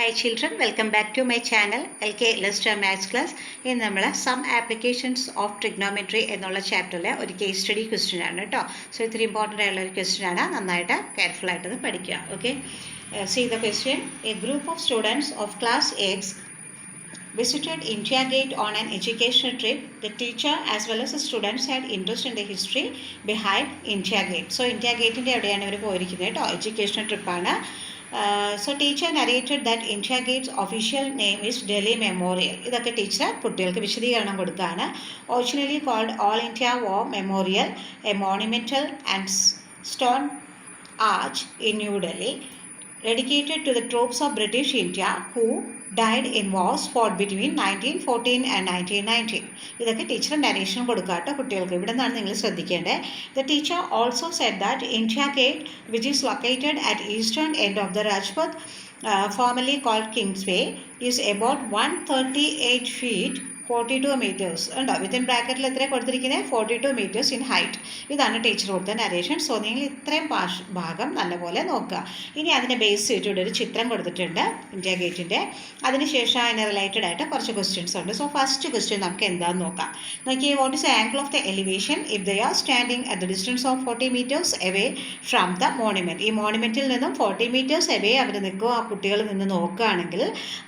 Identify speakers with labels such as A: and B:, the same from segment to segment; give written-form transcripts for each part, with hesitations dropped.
A: Hi children, welcome back to my channel LK Illustra Maths Class. In നമ്മൾ some applications of trigonometry എന്നുള്ള ചാപ്റ്ററിലെ ഒരു case study question ആണ് കേട്ടോ. So ഇത്തിരി important ആയിട്ടുള്ള ഒരു ക്വസ്റ്റ്യൻ ആണ്, നന്നായിട്ട് കെയർഫുൾ ആയിട്ട് പഠിക്കുക. Okay, see the question. A group of students of class 8 visited India Gate on an educational trip. The teacher as well as the students had interest in the history behind India Gate. So India Gate ൻ്റെ എവിടെയാണ് ഇവർ പോയിരിക്കുന്നത് കേട്ടോ, educational ട്രിപ്പാണ്. So teacher narrated that India Gate's official name is Delhi Memorial. ഇതൊക്കെ teacher കുട്ടികൾക്ക് വിശദീകരണം കൊടുക്കുകയാണ്. Originally called All India War Memorial, a monumental and stone arch in New Delhi, dedicated to the troops of British India who died in wars fought between 1914 and 1919. ഇതൊക്കെ teacher narration കൊടുക്കാട്ടോ കുട്ടികൾക്ക്. ഇവിടെ നിന്നാണ് നിങ്ങൾ ശ്രദ്ധിക്കേണ്ടത്. The teacher also said that India Gate, which is located at eastern end of the Rajpath, formerly called Kingsway, is about 138 feet 42 meters. ഉണ്ടോ, within ബ്രാക്കറ്റിൽ എത്ര കൊടുത്തിരിക്കുന്നത്? 42 meters in height. ഇതാണ് ടീച്ചർ കൊടുത്ത നരേഷൻ. സോ നിങ്ങൾ ഇത്രയും ഭാഗം നല്ലപോലെ നോക്കുക. ഇനി അതിനെ ബേസ് ചെയ്തിട്ട് ഒരു ചിത്രം കൊടുത്തിട്ടുണ്ട് ഇന്ത്യ ഗേറ്റിൻ്റെ. അതിനുശേഷം അതിന് റിലേറ്റഡ് ആയിട്ട് കുറച്ച് ക്വസ്റ്റ്യൻസ് ഉണ്ട്. സോ ഫസ്റ്റ് ക്വസ്റ്റ്യൻ നമുക്ക് എന്താണെന്ന് നോക്കാം. നോക്കിയേ, what is the angle of the elevation if they are standing at the distance of 40 meters away from the monument. ഈ മോണുമെൻറ്റിൽ നിന്നും 40 meters away അവർ നിൽക്കുക, ആ കുട്ടികൾ നിന്ന് നോക്കുകയാണെങ്കിൽ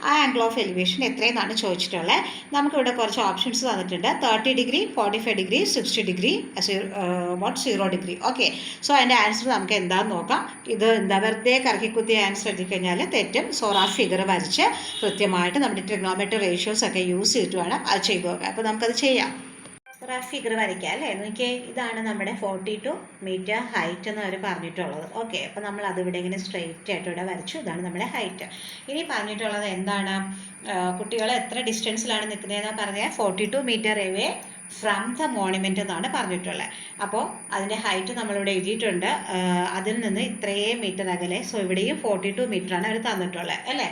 A: ആ ആംഗിൾ ഓഫ് എലിവേഷൻ എത്രയെന്നാണ് ചോദിച്ചിട്ടുള്ളത്. നമുക്കിവിടെ കുറച്ച് ഓപ്ഷൻസ് തന്നിട്ടുണ്ട്. 30 degree, 45 degree, 60 degree, 0 degree. Okay, so അതിൻ്റെ ആൻസർ നമുക്ക് എന്താണെന്ന് നോക്കാം. ഇത് എന്താ വെറുതെ കറക്കിക്കുത്തിയ ആൻസർ എഴുതി കഴിഞ്ഞാൽ തെറ്റും. സോ ആ ഫിഗർ വരച്ച് കൃത്യമായിട്ട് നമ്മുടെ ട്രിഗ്നോമെട്രി റേഷ്യോസ് ഒക്കെ യൂസ് ചെയ്തിട്ട് വേണം അത് ചെയ്തു നോക്കാം. അപ്പോൾ നമുക്കത് ചെയ്യാം. റഫ് ഫിഗർ വരയ്ക്കാം അല്ലേ. നോക്കിയേ, ഇതാണ് നമ്മുടെ 42 meter ഹൈറ്റ് എന്ന് അവർ പറഞ്ഞിട്ടുള്ളത്. ഓക്കെ, അപ്പോൾ നമ്മൾ അതിവിടെ ഇങ്ങനെ സ്ട്രെയിറ്റ് ആയിട്ട് ഇവിടെ വരച്ചു. ഇതാണ് നമ്മുടെ ഹൈറ്റ്. ഇനി പറഞ്ഞിട്ടുള്ളത് എന്താണ്, കുട്ടികൾ എത്ര ഡിസ്റ്റൻസിലാണ് നിൽക്കുന്നതെന്ന് പറഞ്ഞാൽ 42 meter away from the monument എന്നാണ് പറഞ്ഞിട്ടുള്ളത്. അപ്പോൾ അതിൻ്റെ ഹൈറ്റ് നമ്മളിവിടെ എഴുതിയിട്ടുണ്ട്. അതിൽ നിന്ന് ഇത്രയും മീറ്റർ അകലെ. സോ ഇവിടെയും 42 meter ആണ് അവർ തന്നിട്ടുള്ളത് അല്ലേ.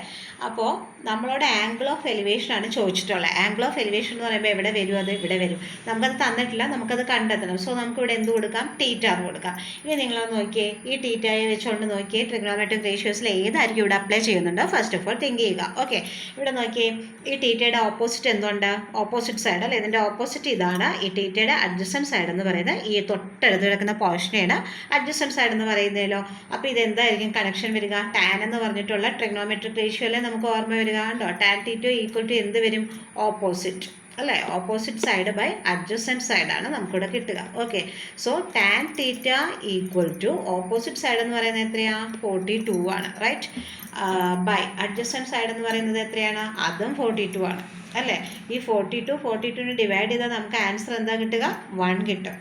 A: അപ്പോൾ നമ്മളോട് ആംഗിൾ ഓഫ് എലിവേഷൻ ആണ് ചോദിച്ചിട്ടുള്ളത്. ആംഗിൾ ഓഫ് എലിവേഷൻ എന്ന് പറയുമ്പോൾ എവിടെ വരും? അത് ഇവിടെ വരും. നമുക്കത് തന്നിട്ടില്ല, നമുക്കത് കണ്ടെത്തണം. സോ നമുക്കിവിടെ എന്ത് കൊടുക്കാം? തീറ്റ എന്ന് കൊടുക്കാം. ഇനി നിങ്ങളത് നോക്കിയേ, ഈ തീറ്റയെ വെച്ചുകൊണ്ട് നോക്കിയേ ട്രിഗ്നോമെട്രിക് റേഷ്യോസിൽ ഏതായിരിക്കും ഇവിടെ അപ്ലൈ ചെയ്യുന്നുണ്ട് ഫസ്റ്റ് ഓഫ് ഓൾ തിങ്ക് ചെയ്യുക. ഓക്കെ, ഇവിടെ നോക്കിയേ, ഈ തീറ്റയുടെ ഓപ്പോസിറ്റ് എന്തുണ്ട്? ഓപ്പോസിറ്റ് സൈഡ് അല്ലേ. ഇതിൻ്റെ ഓപ്പോസിറ്റ് ഇതാണ്. ഈ തീറ്റയുടെ അഡ്ജസൻറ്റ് സൈഡ് എന്ന് പറയുന്നത് ഈ തൊട്ടടുത്ത് കിടക്കുന്ന പോർഷനെയാണ് അഡ്ജസൻറ്റ് സൈഡ് എന്ന് പറയുന്നതിലോ. അപ്പോൾ ഇതെന്തായിരിക്കും കണക്ഷൻ വരിക? ടാൻ എന്ന് പറഞ്ഞിട്ടുള്ള ട്രിഗ്നോമെട്രിക് റേഷ്യോയിലെ നമുക്ക് ഓർമ്മ വരിക ഉണ്ടോ? ടാൻ തീറ്റ ഈക്വൽ ടു എന്ത് വരും? ഓപ്പോസിറ്റ് അല്ലേ. ഓപ്പോസിറ്റ് സൈഡ് ബൈ അഡ്ജസൻറ്റ് സൈഡാണ് നമുക്കിവിടെ കിട്ടുക. Okay, so tan theta equal to opposite side എന്ന് പറയുന്നത് എത്രയാണ്? 42 ആണ്, റൈറ്റ്. ബൈ അഡ്ജസൻറ്റ് സൈഡ് എന്ന് പറയുന്നത് എത്രയാണ്? അതും 42 ആണ് അല്ലേ. ഈ 42 ഡിവൈഡ് ചെയ്താൽ നമുക്ക് ആൻസർ എന്താ കിട്ടുക? 1 കിട്ടും.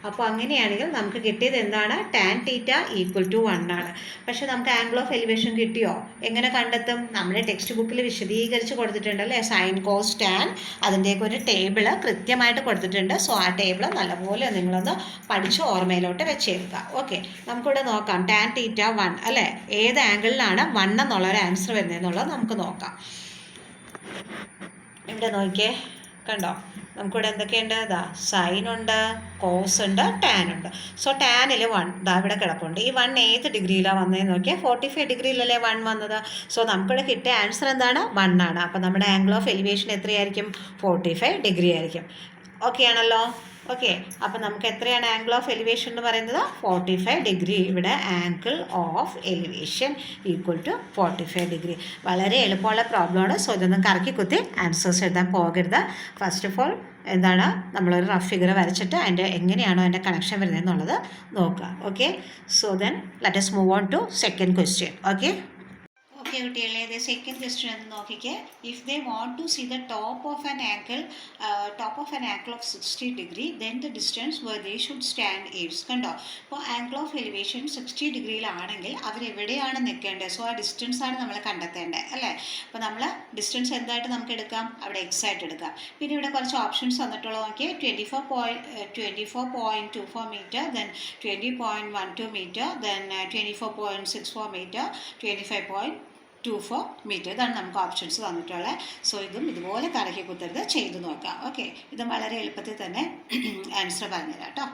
A: അപ്പോൾ അങ്ങനെയാണെങ്കിൽ നമുക്ക് കിട്ടിയത് എന്താണ്? ടാൻ തീറ്റ ഈക്വൽ ടു 1 ആണ്. പക്ഷേ നമുക്ക് ആംഗിൾ ഓഫ് എലിവേഷൻ കിട്ടിയോ? എങ്ങനെ കണ്ടെത്തും? നമ്മുടെ ടെക്സ്റ്റ് ബുക്കിൽ വിശദീകരിച്ച് കൊടുത്തിട്ടുണ്ട് അല്ലേ. സൈൻ കോസ് ടാൻ അതിൻ്റെയൊക്കെ ഒരു ടേബിള് കൃത്യമായിട്ട് കൊടുത്തിട്ടുണ്ട്. സോ ആ ടേബിൾ നല്ലപോലെ നിങ്ങളൊന്ന് പഠിച്ച് ഓർമ്മയിലോട്ട് വെച്ചേക്കുക. ഓക്കെ, നമുക്കിവിടെ നോക്കാം. ടാൻ തീറ്റ 1 അല്ലേ. ഏത് ആംഗിളിലാണ് 1 എന്നുള്ളൊരു ആൻസർ വരുന്നതെന്നുള്ളത് നമുക്ക് നോക്കാം. ഇവിടെ നോക്കിയേ, കണ്ടോ, നമുക്കിവിടെ എന്തൊക്കെയുണ്ട്? ഇതാ സൈൻ ഉണ്ട്, കോസ് ഉണ്ട്, ടാൻ ഉണ്ട്. സോ ടാനിൽ 1 ഇതാ ഇവിടെ കിടപ്പുണ്ട്. ഈ 1 ഏത് ഡിഗ്രിയിലാണ് വന്നതെന്ന് നോക്കിയാൽ 45 ഡിഗ്രിയിലല്ലേ 1 വന്നത്. സോ നമുക്കിവിടെ കിട്ടിയ ആൻസർ എന്താണ്? 1 ആണ്. അപ്പോൾ നമ്മുടെ ആംഗിൾ ഓഫ് എലിവേഷൻ എത്രയായിരിക്കും? 45 ഡിഗ്രി ആയിരിക്കും. ഓക്കെ ആണല്ലോ. ഓക്കെ, അപ്പോൾ നമുക്ക് എത്രയാണ് ആംഗിൾ ഓഫ് എലിവേഷൻ എന്ന് പറയുന്നത്? 45 ഡിഗ്രി. ഇവിടെ angle of elevation equal to 45 degree. വളരെ എളുപ്പമുള്ള പ്രോബ്ലമാണ്. സോ ഇതൊന്നും കറക്കി കുത്തി ആൻസേഴ്സ് എഴുതാൻ പോകരുത്. ഫസ്റ്റ് ഓഫ് ഓൾ എന്താണ്, നമ്മളൊരു റഫ് ഫിഗർ വരച്ചിട്ട് അതിൻ്റെ എങ്ങനെയാണോ അതിൻ്റെ കണക്ഷൻ വരുന്നത് എന്നുള്ളത് നോക്കുക. Okay, so then let us move on to second question. Okay, okay കുട്ടികളെ, ഇത് സെക്കൻഡ് ക്വസ്റ്റ്യൻ എന്ന് നോക്കിക്കേ. If they want to see the top of an angle of 60 degree, then the distance where they should stand is. കണ്ടോ, അപ്പോൾ angle of elevation 60 ഡിഗ്രിയിലാണെങ്കിൽ അവരെവിടെയാണ് നിൽക്കേണ്ടത്? So ആ distance ആണ് നമ്മൾ കണ്ടെത്തേണ്ടത് അല്ലേ. അപ്പോൾ നമ്മൾ ഡിസ്റ്റൻസ് എന്തായിട്ട് നമുക്ക് എടുക്കാം? അവിടെ എക്സ് ആയിട്ട് എടുക്കാം. പിന്നെ ഇവിടെ കുറച്ച് ഓപ്ഷൻസ് തന്നിട്ടുള്ളത് നോക്കിയാൽ 24.24 meter, then 20.12 meter, then 24.64 meter, 25.24 meter. ഇതാണ് നമുക്ക് ഓപ്ഷൻസ് തന്നിട്ടുള്ളത്. സോ ഇതും ഇതുപോലെ കറക്കി കുത്തരുത്, ചെയ്ത് നോക്കാം. ഓക്കെ, ഇത് വളരെ എളുപ്പത്തിൽ തന്നെ ആൻസർ പറഞ്ഞുതരാം കേട്ടോ.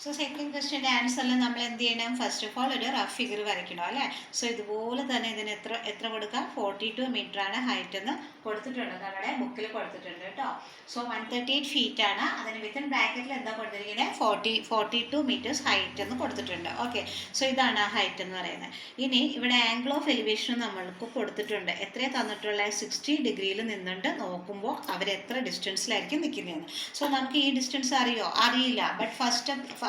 A: സോ സെക്കൻഡ് ക്വസ്റ്റ്യൻ്റെ ആൻസറിൽ നമ്മൾ എന്ത് ചെയ്യണം? ഫസ്റ്റ് ഓഫ് ഓൾ ഒരു റഫ് ഫിഗർ വരയ്ക്കണം അല്ലേ. സോ ഇതുപോലെ തന്നെ ഇതിന് എത്ര കൊടുക്കാം? 42 മീറ്റർ ആണ് ഹൈറ്റ് എന്ന് കൊടുത്തിട്ടുണ്ട്, നമ്മുടെ ബുക്കിൽ കൊടുത്തിട്ടുണ്ട് കേട്ടോ. സോ 138 ഫീറ്റ് ആണ്. അതിന് വിത്തിൻ ബ്രാക്കറ്റിൽ എന്താ കൊടുത്തിരിക്കുന്നത്? 42 മീറ്റേഴ്സ് ഹൈറ്റ് എന്ന് കൊടുത്തിട്ടുണ്ട്. ഓക്കെ, സോ ഇതാണ് ആ ഹൈറ്റ് എന്ന് പറയുന്നത്. ഇനി ഇവിടെ ആംഗിൾ ഓഫ് എലിവേഷൻ നമ്മൾക്ക് കൊടുത്തിട്ടുണ്ട്. എത്രയാണ് തന്നിട്ടുള്ള? 60 ഡിഗ്രിയിൽ നിന്നുകൊണ്ട് നോക്കുമ്പോൾ അവരെത്ര ഡിസ്റ്റൻസിലായിരിക്കും നിൽക്കുന്നതെന്ന്. സോ നമുക്ക് ഈ ഡിസ്റ്റൻസ് അറിയില്ല. ബട്ട്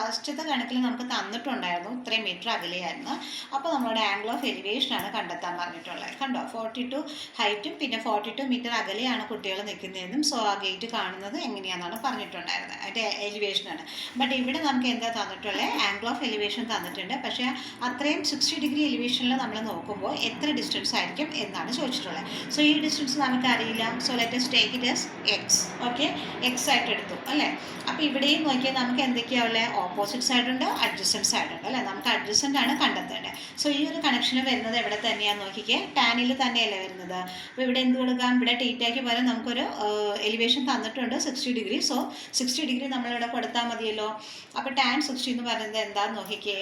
A: ഫസ്റ്റത്തെ കണക്കിൽ നമുക്ക് തന്നിട്ടുണ്ടായിരുന്നു ഇത്രയും മീറ്റർ അകലെയായിരുന്നു. അപ്പോൾ നമ്മുടെ ആംഗിൾ ഓഫ് എലിവേഷൻ ആണ് കണ്ടെത്താൻ പറഞ്ഞിട്ടുള്ളത്. കണ്ടോ, 42 ഹൈറ്റും പിന്നെ 42 മീറ്റർ അകലെയാണ് കുട്ടികൾ നിൽക്കുന്നതെന്നും. സോ ആ ഗേറ്റ് കാണുന്നത് എങ്ങനെയാണെന്നാണ് പറഞ്ഞിട്ടുണ്ടായിരുന്നത്, അതിൻ്റെ എലിവേഷനാണ്. ബട്ട് ഇവിടെ നമുക്ക് എന്താ തന്നിട്ടുള്ളത്? ആംഗിൾ ഓഫ് എലിവേഷൻ തന്നിട്ടുണ്ട്. പക്ഷേ അത്രയും 60 ഡിഗ്രി എലിവേഷനിൽ നമ്മൾ നോക്കുമ്പോൾ എത്ര ഡിസ്റ്റൻസ് ആയിരിക്കും എന്നാണ് ചോദിച്ചിട്ടുള്ളത്. സോ ഈ ഡിസ്റ്റൻസ് നമുക്കറിയില്ല. So let us take it as X. Okay, X ആയിട്ട് എടുത്തു അല്ലേ. അപ്പോൾ ഇവിടെയും നോക്കിയാൽ നമുക്ക് എന്തൊക്കെയാണ് ഉള്ളത്? ഓപ്പോസിറ്റ് സൈഡുണ്ട്, അഡ്ജസ്റ്റൻറ്റ് സൈഡുണ്ട് അല്ലേ. നമുക്ക് അഡ്ജസ്റ്റൻ്റ് ആണ് കണ്ടെത്തേണ്ടത്. സോ ഈ ഒരു കണക്ഷന് വരുന്നത് എവിടെ തന്നെയാണെന്ന് നോക്കിക്കേ, ടാനിൽ തന്നെയല്ലേ വരുന്നത്. അപ്പോൾ ഇവിടെ എന്ത് കൊടുക്കാം? ഇവിടെ തീറ്റയ്ക്ക് പകരം നമുക്കൊരു എലിവേഷൻ തന്നിട്ടുണ്ട് 60 ഡിഗ്രി. സോ 60 ഡിഗ്രി നമ്മളിവിടെ കൊടുത്താൽ മതിയല്ലോ. അപ്പോൾ ടാൻ 60 എന്ന് പറയുന്നത് എന്താണെന്ന് നോക്കിക്കേ,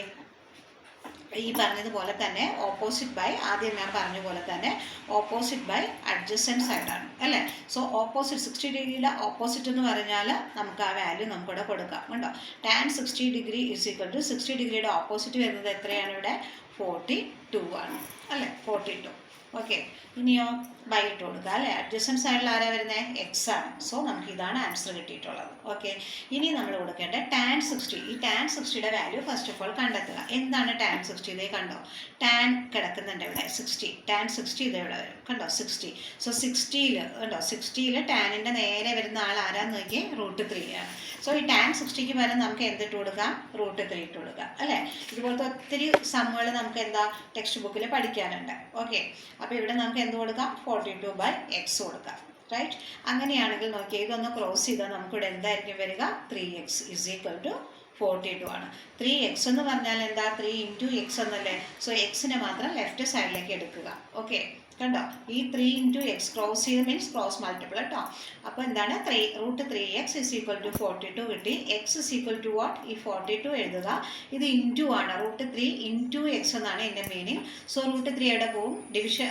A: ഈ പറഞ്ഞതുപോലെ തന്നെ ഓപ്പോസിറ്റ് ബൈ, ആദ്യം ഞാൻ പറഞ്ഞ പോലെ തന്നെ ഓപ്പോസിറ്റ് ബൈ അഡ്ജസ്റ്റൻറ്റ് സൈഡാണ് അല്ലേ. സോ ഓപ്പോസിറ്റ് 60 ഡിഗ്രിയുടെ ഓപ്പോസിറ്റ് എന്ന് പറഞ്ഞാൽ നമുക്ക് ആ വാല്യൂ നമുക്കിവിടെ കൊടുക്കാം. കണ്ടോ, tan 60 degree is equal to 60 ഡിഗ്രിയുടെ ഓപ്പോസിറ്റ് വരുന്നത് എത്രയാണ്? ഇവിടെ 42 ആണ് അല്ലേ, 42. ഓക്കെ, ഇനിയോ ബൈ ഇട്ട് കൊടുക്കുക അല്ലേ. അഡ്ജസ്റ്റൻറ്റ് സൈഡിൽ ആരാ വരുന്നത്? എക്സ് ആണ്. സോ നമുക്ക് ഇതാണ് ആൻസർ കിട്ടിയിട്ടുള്ളത്. ഓക്കെ, ഇനി നമ്മൾ കൊടുക്കേണ്ടത് ടാൻ 60. ഈ ടാൻ 60യുടെ വാല്യൂ ഫസ്റ്റ് ഓഫ് ഓൾ കണ്ടെത്തുക. എന്താണ് ടാൻ 60? ഇതേ കണ്ടോ, ടാൻ കിടക്കുന്നുണ്ട് ഇവിടെ 60. ടാൻ 60 ഇത് ഇവിടെ വരും കണ്ടോ, 60. സോ 60യിൽ കണ്ടോ, 60യിൽ ടാനിൻ്റെ നേരെ വരുന്ന ആൾ ആരാന്ന് നോക്കി? √3 ആണ്. സോ ഈ ടാൻ 60ക്ക് പകരം നമുക്ക് എന്തിട്ട് കൊടുക്കാം? √3 ഇട്ട് കൊടുക്കാം അല്ലേ. ഇതുപോലത്തെ ഒത്തിരി സമ്മുകൾ നമുക്ക് എന്താ ടെക്സ്റ്റ് ബുക്കിൽ പഠിക്കാനുണ്ട്. ഓക്കെ, അപ്പോൾ ഇവിടെ നമുക്ക് എന്ത് കൊടുക്കാം? 42 ബൈ എക്സ് കൊടുക്കാം. റൈറ്റ്, അങ്ങനെയാണെങ്കിൽ നോക്കിയാൽ ഇതൊന്ന് ക്രോസ് ചെയ്താൽ നമുക്കിവിടെ എന്തായിരിക്കും വരിക? 3x ഇസ് ഈക്വൽ ടു 42 ആണ്. 3x എന്ന് പറഞ്ഞാൽ എന്താ? 3 ഇൻറ്റു എക്സ് എന്നല്ലേ. സോ എക്സിനെ മാത്രം ലെഫ്റ്റ് സൈഡിലേക്ക് എടുക്കുക. ഓക്കെ, കണ്ടോ, ഈ 3 ഇൻറ്റു എക്സ് ക്രോസ് ചെയ്ത് മീൻസ് ക്രോസ് മൾട്ടിപ്പിൾ കേട്ടോ. അപ്പോൾ എന്താണ്? √3x ഇസ് ഈക്വൽ ടു 42 കിട്ടി. X is equal to what? ഈ 42 എഴുതുക. ഇത് ഇൻറ്റു ആണ്, √3 ഇൻറ്റു എക്സ് എന്നാണ് എൻ്റെ മീനിങ്. സോ √3 എവിടെ പോവും? ഡിവിഷൻ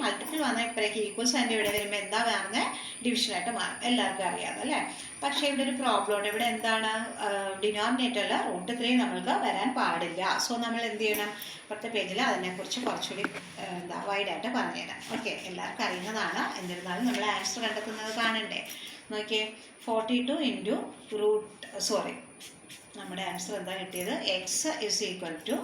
A: മൾട്ടിപ്പിൾ വന്നാൽ ഇപ്പോഴേക്ക് ഈക്വൽ സൈൻ്റെ ഇവിടെ വരുമ്പോൾ എന്താ വരുന്നത്? ഡിവിഷനായിട്ട് മാറും. എല്ലാവർക്കും അറിയാതെ അല്ലേ. പക്ഷേ ഇവിടെ ഒരു പ്രോബ്ലം ഉണ്ട്. ഇവിടെ എന്താണ്? ഡിനോമിനേറ്ററിൽ √3 നമ്മൾക്ക് വരാൻ പാടില്ല. സോ നമ്മൾ എന്ത് ചെയ്യണം? ഇപ്പോഴത്തെ പേജിൽ അതിനെക്കുറിച്ച് കുറച്ചുകൂടി വൈഡായിട്ട് പറഞ്ഞുതരാം. ഓക്കെ, എല്ലാവർക്കും അറിയുന്നതാണ്. എന്നിരുന്നാലും നമ്മൾ ആൻസർ കണ്ടെത്തുന്നത് കാണണ്ടേ. നോക്കിയേ, 42 ഇൻറ്റു നമ്മുടെ ആൻസർ എന്താ കിട്ടിയത്? X is equal to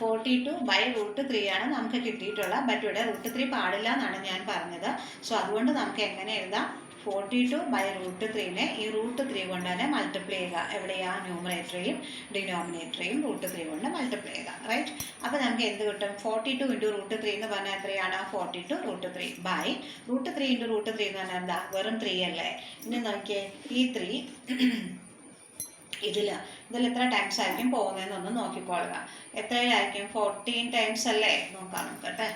A: 42 by √3 ആണ് നമുക്ക് കിട്ടിയിട്ടുള്ളത്. ബട്ട് ഇവിടെ √3 പാടില്ല എന്നാണ് ഞാൻ പറഞ്ഞത്. സോ അതുകൊണ്ട് നമുക്ക് എങ്ങനെ എഴുതാം? 42 ബൈ √3നെ ഈ √3 കൊണ്ട് തന്നെ മൾട്ടിപ്ലൈ ചെയ്യുക. എവിടെയാ? ന്യൂമറേറ്ററെയും ഡിനോമിനേറ്ററെയും √3 കൊണ്ട് മൾട്ടിപ്ലൈ ചെയ്യുക. റൈറ്റ്, അപ്പോൾ നമുക്ക് എന്ത് കിട്ടും? 42 ഇൻറ്റു √3 എന്ന് പറഞ്ഞാൽ എത്രയാണ്? 42 √3 ബൈ √3 ഇൻറ്റു √3 എന്ന് പറഞ്ഞാൽ എന്താ? വെറും 3 അല്ലേ. ഇനി നോക്കിയേ, ഈ 3 ഇതിൽ എത്ര ടൈംസ് ആയിരിക്കും പോകുന്നതെന്നൊന്ന് നോക്കിക്കൊള്ളുക. എത്രയായിരിക്കും? 14 ടൈംസ് അല്ലേ. നോക്കാം നോക്കട്ടെ.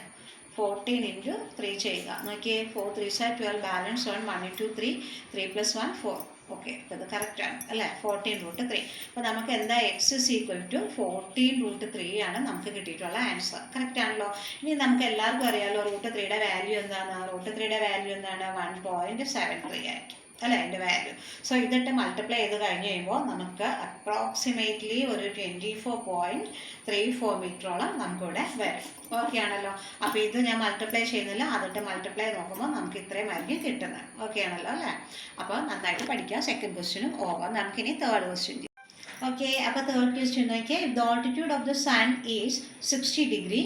A: 14 ഇൻറ്റു 3 ചെയ്യുക. നോക്കിയേ, 4 3s 12, ബാലൻസ് 1 1 ഇൻറ്റു 3, 3 + 1 4. ഓക്കെ, അപ്പോൾ ഇത് കറക്റ്റാണ് അല്ലേ. 14√3. അപ്പോൾ നമുക്ക് എന്താ? എക്സ് ഇസ് ഈക്വൽ ടു 14√3 ആണ് നമുക്ക് കിട്ടിയിട്ടുള്ള ആൻസർ. കറക്റ്റ് ആണല്ലോ. ഇനി നമുക്ക് എല്ലാവർക്കും അറിയാമല്ലോ √3യുടെ വാല്യൂ എന്താണ്? √3യുടെ വാല്യൂ എന്താണ്? 1.73 ആയിരിക്കും അല്ലേ അതിൻ്റെ വാല്യൂ. സോ ഇതിട്ട് മൾട്ടിപ്ലൈ ചെയ്ത് കഴിഞ്ഞ് കഴിയുമ്പോൾ നമുക്ക് അപ്രോക്സിമേറ്റ്ലി ഒരു 24.34 മീറ്ററോളം നമുക്കിവിടെ വരും. ഓക്കെ ആണല്ലോ. അപ്പോൾ ഇത് ഞാൻ മൾട്ടിപ്ലൈ ചെയ്യുന്നില്ല, അതിട്ട് മൾട്ടിപ്ലൈ നോക്കുമ്പോൾ നമുക്ക് ഇത്രയും ആയിരിക്കും കിട്ടുന്നത്. ഓക്കെ ആണല്ലോ അല്ലേ. അപ്പോൾ നന്നായിട്ട് പഠിക്കാം. സെക്കൻഡ് ക്വസ്റ്റ്യനും ഓവർ. നമുക്കിനി തേർഡ് ക്വസ്റ്റ്യൻ. ഓക്കെ, അപ്പോൾ തേർഡ് ക്വസ്റ്റ്യൻ നോക്കിയാൽ, if the altitude of the sun is 60 degree,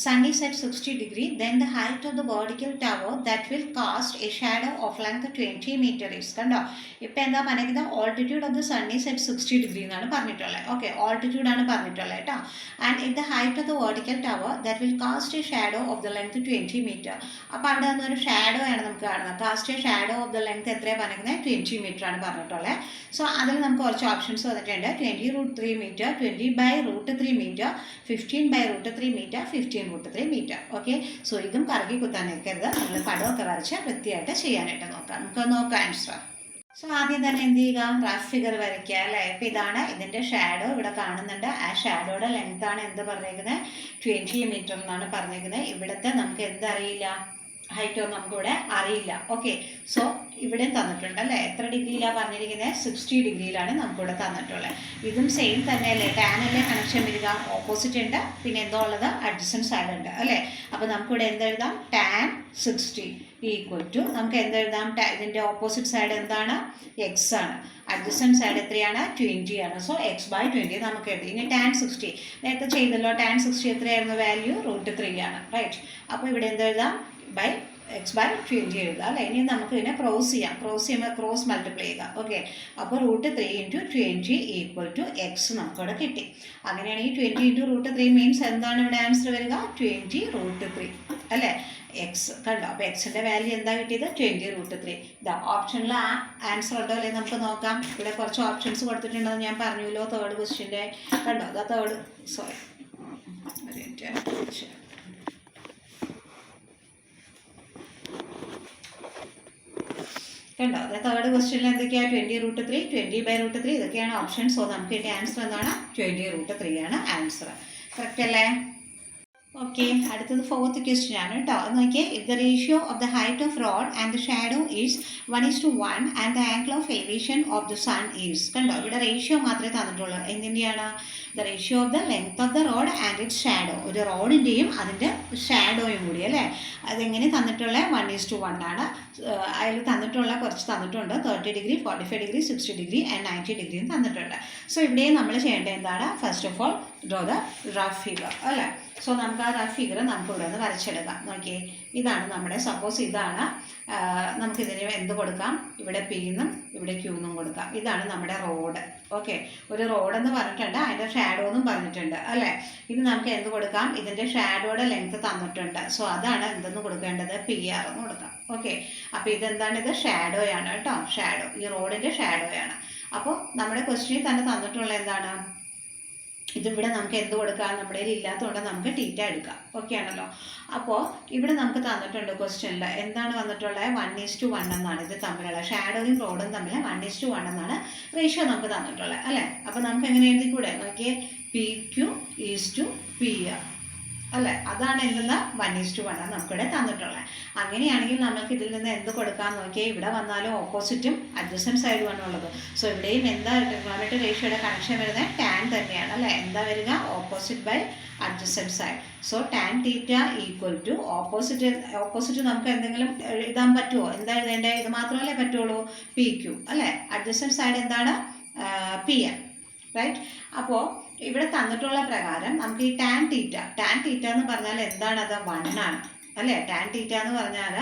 A: sun is at 60 degree, then the height of the vertical tower that will cast a shadow of length 20 meter is. കണ്ടോ, ഇപ്പം എന്താ പറയുന്നത്? Altitude of the sun is at 60 degree എന്നാണ് പറഞ്ഞിട്ടുള്ളത്. Okay, altitude ആണ് പറഞ്ഞിട്ടുള്ളത് കേട്ടോ. And if the height of the vertical tower that will cast a shadow of the length 20 metre. അപ്പോൾ അവിടെ നിന്നൊരു ഷാഡോ ആണ് നമുക്ക് കാണുന്നത്. Cast a shadow of the length എത്രയാണ് പറഞ്ഞിരിക്കുന്നത്? 20 മീറ്റർ ആണ് പറഞ്ഞിട്ടുള്ളത്. സോ അതിൽ നമുക്ക് കുറച്ച് ഓപ്ഷൻസ് വന്നിട്ടുണ്ട്. 20√3 metre, 20 by √3 metre, 15 by √3 metre, 15 √3 metre. Okay, so ഇതും കറക്കി കുത്താൻ നിൽക്കരുത്. നമ്മൾ പടമൊക്കെ വരച്ച് വൃത്തിയായിട്ട് ചെയ്യാനായിട്ട് നോക്കാം. നമുക്ക് നോക്കാം ആൻസർ. സോ ആദ്യം തന്നെ എന്ത് ചെയ്യുക, റഫ് ഫിഗർ വരയ്ക്കുക അല്ലേ. അപ്പോൾ ഇതാണ് ഇതിൻ്റെ ഷാഡോ ഇവിടെ കാണുന്നുണ്ട്. ആ ഷാഡോയുടെ ലെങ്ത് ആണ് എന്ത് പറഞ്ഞേക്കുന്നത്, 20 മീറ്റർ എന്നാണ് പറഞ്ഞേക്കുന്നത്. ഇവിടുത്തെ നമുക്ക് എന്തറിയില്ല, ഹൈറ്റ് ഒന്നും നമുക്കിവിടെ അറിയില്ല. ഓക്കെ, സോ ഇവിടെ തന്നിട്ടുണ്ട് അല്ലേ. എത്ര ഡിഗ്രിയിലാണ് പറഞ്ഞിരിക്കുന്നത്, 60 ഡിഗ്രിയിലാണ് നമുക്കിവിടെ തന്നിട്ടുള്ളത്. ഇതും സെയിം തന്നെയല്ലേ, ടാനല്ലേ കണക്ഷൻ വരിക, ഓപ്പോസിറ്റ് ഉണ്ട്, പിന്നെ എന്തോ ഉള്ളത് അഡ്ജസൻറ്റ് സൈഡ് ഉണ്ട് അല്ലേ. അപ്പോൾ നമുക്കിവിടെ എന്തെഴുതാം, ടാൻ 60 ഈക്വൽ ടു നമുക്ക് എന്തെഴുതാം, ഇതിൻ്റെ ഓപ്പോസിറ്റ് സൈഡ് എന്താണ്, എക്സ് ആണ്. അഡ്ജസൻറ്റ് സൈഡ് എത്രയാണ്, 20 ആണ്. സോ x/20 നമുക്ക് എഴുതി. ഇനി ടാൻ 60 നേരത്തെ ചെയ്തല്ലോ, ടാൻ 60 എത്രയായിരുന്നു വാല്യൂ, √3 ആണ്. റൈറ്റ്, അപ്പോൾ ഇവിടെ എന്തെഴുതാം, ബൈ x/20 എഴുതുക അല്ലേ. ഇനി നമുക്ക് ഇതിനെ ക്രോസ് ചെയ്യാം, ക്രോസ് മൾട്ടിപ്ലൈ ചെയ്യുക. ഓക്കെ, അപ്പോൾ √3 × 20 ഈക്വൽ ടു എക്സ് നമുക്കിവിടെ കിട്ടി. അങ്ങനെയാണെങ്കിൽ 20 × √3 മീൻസ് എന്താണ് ഇവിടെ ആൻസർ വരിക, 20√3 അല്ലേ. എക്സ് കണ്ടോ, അപ്പോൾ എക്സിൻ്റെ വാല്യൂ എന്താ കിട്ടിയത്, 20√3. ഇതാ ഓപ്ഷനിൽ ആ ആൻസർ ഉണ്ടോ അല്ലേ നമുക്ക് നോക്കാം. ഇവിടെ കുറച്ച് ഓപ്ഷൻസ് കൊടുത്തിട്ടുണ്ടെന്ന് ഞാൻ പറഞ്ഞല്ലോ തേർഡ് ക്വസ്റ്റ്യൻ്റെ. കണ്ടോ, അതാ തേർഡ്, സോറി കണ്ടോ, അത് തേർഡ് ക്വസ്റ്റ്യനിൽ എന്തൊക്കെയാണ്, 20√3, 20/√3 ഇതൊക്കെയാണ് ഓപ്ഷൻ. സോ നമുക്ക് ഇതിൻ്റെ ആൻസർ എന്താണ്, 20√3 ആണ് ആൻസർ. കറക്റ്റ് അല്ലേ. ഓക്കെ, അടുത്തത് ഫോർത്ത് ക്വസ്റ്റ്യൻ ആണ് കേട്ടോ. അത് നോക്കിയേ, if the ratio of the height of rod and the shadow is 1:1 and the angle of elevation of the sun is. കണ്ടോ, ഇവിടെ റേഷ്യോ മാത്രമേ തന്നിട്ടുള്ളൂ. എന്തിൻ്റെയാണ്, the ratio of the length of the rod and its shadow, ഒരു റോഡിൻ്റെയും അതിൻ്റെ ഷാഡോയും കൂടി അല്ലേ. അതെങ്ങനെ തന്നിട്ടുള്ള 1:1 ആണ്. അതിൽ തന്നിട്ടുള്ള കുറച്ച് തന്നിട്ടുണ്ട്, 30 ഡിഗ്രി, 45 ഡിഗ്രി, 60 ഡിഗ്രി ആൻഡ് 90 ഡിഗ്രിയും തന്നിട്ടുണ്ട്. സോ ഇവിടെയും നമ്മൾ ചെയ്യേണ്ടത് എന്താണ്, first of all draw the rough figure അല്ലേ. സോ നമുക്ക് ആ റഫ് ഫിഗർ നമുക്ക് ഇവിടെ നിന്ന് വരച്ചെടുക്കാം. നോക്കിയേ, ഇതാണ് നമ്മുടെ, സപ്പോസ് ഇതാണ്, നമുക്കിതിന് എന്ത് കൊടുക്കാം, ഇവിടെ P എന്നും ഇവിടെ Q എന്നും കൊടുക്കാം. ഇതാണ് നമ്മുടെ റോഡ്. ഓക്കെ, ഒരു റോഡെന്ന് പറഞ്ഞിട്ടുണ്ട്, അതിൻ്റെ ഷാഡോ എന്നും പറഞ്ഞിട്ടുണ്ട് അല്ലേ. ഇത് നമുക്ക് എന്ത് കൊടുക്കാം, ഇതിൻ്റെ ഷാഡോയുടെ ലെങ്ത് തന്നിട്ടുണ്ട്. സോ അതാണ് എന്തെന്ന് കൊടുക്കേണ്ടത്, PR എന്ന് കൊടുക്കാം. ഓക്കെ, അപ്പോൾ ഇതെന്താണ്, ഇത് ഷാഡോയാണ് കേട്ടോ, ഷാഡോ, ഈ റോഡിൻ്റെ ഷാഡോയാണ്. അപ്പോൾ നമ്മുടെ ക്വസ്റ്റ്യനിൽ തന്നെ തന്നിട്ടുള്ള എന്താണ്, ഇതിവിടെ നമുക്ക് എന്ത് കൊടുക്കാം, നമ്മുടെ കയ്യിൽ ഇല്ലാത്തതുകൊണ്ട് നമുക്ക് തീറ്റ എടുക്കാം. ഓക്കെ ആണല്ലോ. അപ്പോൾ ഇവിടെ നമുക്ക് തന്നിട്ടുണ്ട് ക്വസ്റ്റ്യനിൽ എന്താണ് വന്നിട്ടുള്ളത്, 1:1 എന്നാണ് ഇത് തമ്മിലുള്ള, ഷാഡോയും റോഡും തമ്മിൽ 1:1 എന്നാണ് റേഷ്യോ നമുക്ക് തന്നിട്ടുള്ളത് അല്ലേ. അപ്പോൾ നമുക്ക് എങ്ങനെ എഴുതി കൂടെ, നോക്കിയേ, PQ/PR അല്ലേ. അതാണ് എന്തെന്ന്, 1:1 നമുക്കിവിടെ തന്നിട്ടുള്ളത്. അങ്ങനെയാണെങ്കിൽ നമുക്ക് ഇതിൽ നിന്ന് എന്ത് കൊടുക്കാൻ നോക്കിയാൽ, ഇവിടെ വന്നാലും ഓപ്പോസിറ്റും അഡ്ജസൻറ്റ് സൈഡുമാണ് ഉള്ളത്. സോ ഇവിടെയും എന്താ ട്രിഗണോമെട്രി റേഷ്യോയുടെ കണക്ഷൻ വരുന്നത്, ടാൻ തന്നെയാണ് അല്ലേ. എന്താ വരിക, opposite by adjacent side. So tan theta equal to opposite നമുക്ക് എന്തെങ്കിലും എഴുതാൻ പറ്റുമോ, എന്താ എഴുതേണ്ടത്, ഇത് മാത്രമല്ലേ പറ്റുള്ളൂ, PQ അല്ലേ. അഡ്ജസൻറ്റ് സൈഡ് എന്താണ്, PR റൈറ്റ്. അപ്പോൾ ഇവിടെ തന്നിട്ടുള്ള പ്രകാരം നമുക്ക് ഈ ടാൻ തീറ്റ എന്ന് പറഞ്ഞാൽ എന്താണത്, 1 ആണ് അല്ലേ. ടാൻ തീറ്റ എന്ന് പറഞ്ഞാൽ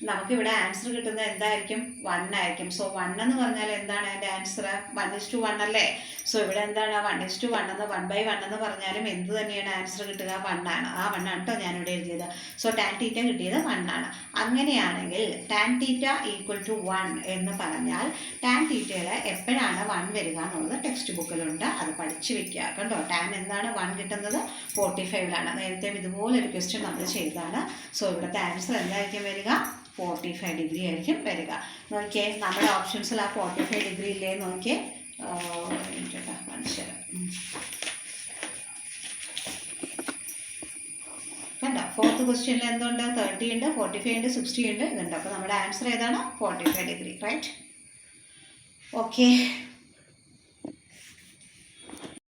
A: നമുക്കിവിടെ ആൻസർ കിട്ടുന്നത് എന്തായിരിക്കും, 1 ആയിരിക്കും. സോ 1 എന്ന് പറഞ്ഞാൽ എന്താണ് അതിൻ്റെ ആൻസർ, 1:1 അല്ലേ. സോ ഇവിടെ എന്താണ് 1:1 എന്ന്, 1/1 എന്ന് പറഞ്ഞാലും എന്ത് തന്നെയാണ് ആൻസർ കിട്ടുക, 1 ആണ്. ആ 1 ആണ് കേട്ടോ ഞാനിവിടെ എഴുതിയത്. സോ ടാൻ തീറ്റ കിട്ടിയത് 1 ആണ്. അങ്ങനെയാണെങ്കിൽ ടാൻ തീറ്റ ഈക്വൽ ടു 1 എന്ന് പറഞ്ഞാൽ ടാൻ തീറ്റയിൽ എപ്പോഴാണ് 1 വരിക എന്നുള്ളത് ടെക്സ്റ്റ് ബുക്കിലുണ്ട്, അത് പഠിച്ചു വെക്കുക കേട്ടോ. ടാൻ എന്താണ് 1 കിട്ടുന്നത്, 45ലാണ്. നേരത്തെ ഇതുപോലൊരു ക്വസ്റ്റ്യൻ നമ്മൾ ചെയ്തതാണ്. സോ ഇവിടുത്തെ ആൻസർ എന്തായിരിക്കും വരിക, 45 ഡിഗ്രി ആയിരിക്കും വരിക. നോക്കിയേ, നമ്മുടെ ഓപ്ഷൻസിൽ ആ 45 ഡിഗ്രി ഇല്ലേ, നോക്കിയേ, കാണിച്ചു തരാം. കണ്ടോ, ഫോർത്ത് ക്വസ്റ്റ്യനിൽ എന്തുണ്ട്, 30 ഉണ്ട്, 45 ഉണ്ട്, 60 ഉണ്ട്, ഇതുണ്ട്. അപ്പോൾ നമ്മുടെ ആൻസർ ഏതാണ്, 45 ഡിഗ്രി റൈറ്റ്. ഓക്കെ.